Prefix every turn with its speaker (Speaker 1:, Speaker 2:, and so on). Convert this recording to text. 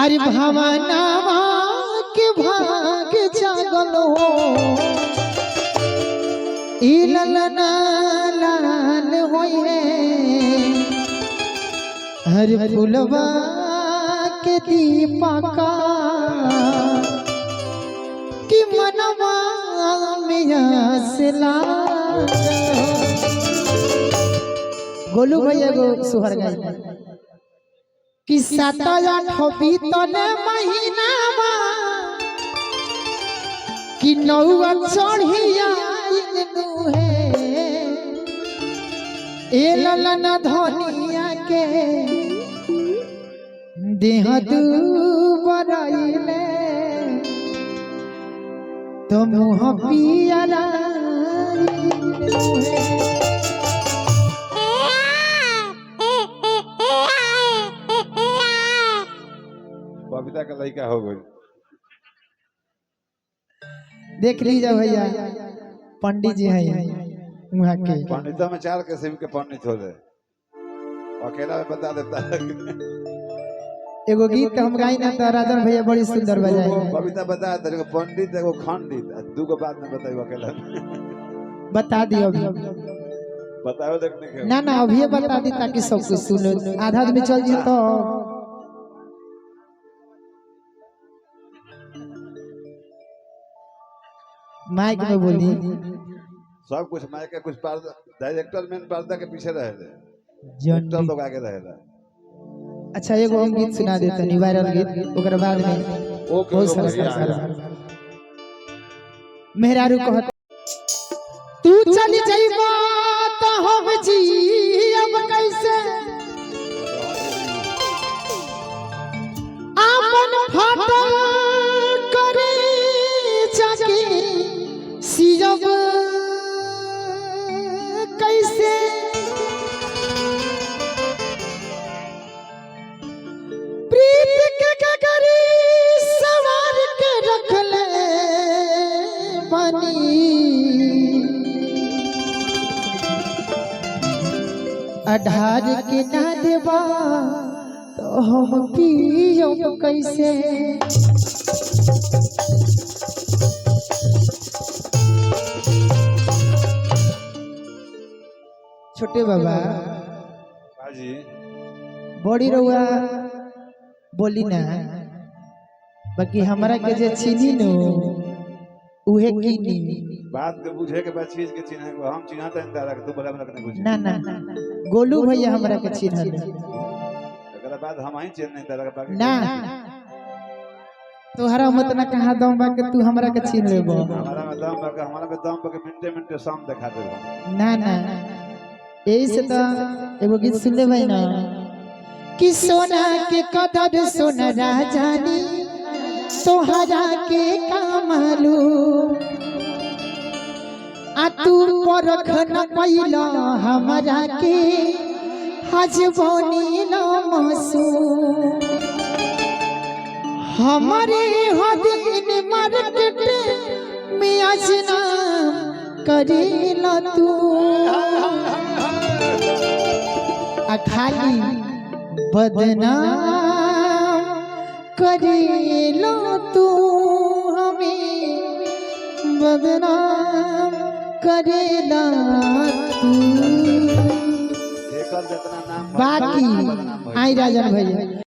Speaker 1: अरे भवनवा के भाग जागल हो ललना लाल होए हर फुलवा के दीपका कि मनवा में आसला। गोलू भैया गो सुहर गई कि 7-8 बीतल महीनावा कि 9 चढ़िया ए ललन धनिया के देह दुबराइले तो मुँह पियला
Speaker 2: बबीता का लड़का हो गई।
Speaker 1: देख लीजिए भैया पंडित जी हैं वहाँ के
Speaker 2: पंडितों में 4 किस्म के पंडित हो रहे, अकेला में बता देता है।
Speaker 1: एगो गीत हम गाई ना तो राजन भैया बड़ी सुंदर बजाए।
Speaker 2: बबीता बता दे, एगो पंडित एगो खंडित 2 को बाद में बताइए अकेला
Speaker 1: बता दियो अभी
Speaker 2: बताओ देखने के
Speaker 1: ना ना अभी बता दी ताकि सब कुछ सुनो। आधा आदमी चल जी तो माइक में बोली
Speaker 2: सब कुछ माइक के कुछ डायरेक्टर मेन पर्दा के पीछे रहे डायरेक्टर लोग आगे रहे।
Speaker 1: अच्छा एगो हम गीत सुना देते हैं वायरल गीत ओकर बाद में बहुत सारा मेहरारू कहत तू चल जाइबा तो हम जी अब कैसे आपन फाटल करे जाके सिजब कैसे प्रीत के गगरी सवार के रख ले बनी अढ़ार के ना देवा तो हम पियो कैसे। छोटे बाबा
Speaker 2: हाजी
Speaker 1: बड़ी रउआ बोली ना बाकी हमारा के जे चीनी नो उहे कीनी
Speaker 2: बात के बुझे के बाद चीज के चिन्ह को हम चिन्हत हैं तारा के तू बड़ा बड़ा नहीं बुझे
Speaker 1: ना ना गोलू भैया हमरा के चिन्ह
Speaker 2: एकरा बाद हम ही चिन्ह नहीं तारा के बाकी
Speaker 1: ना तोहरा मत ना कहा दम बा के तू हमरा के चिन्ह लेबो।
Speaker 2: हमारा में दम बा हमारा में दम बा के मिनटे मिनटे शाम दिखा देबो।
Speaker 1: ना ना यही से तो एगो गीत सुन ले भाई ना कि सोना के कदर सोना राजानी तोहरा के कामलू आ तू परख न पैला हमरा के हजबनी नमसू हमारे हदीन मार्केट में अजना करेला तू खाली बदनाम करेला तू हमें बदनाम करेला तू। बाकी आई राजन भैया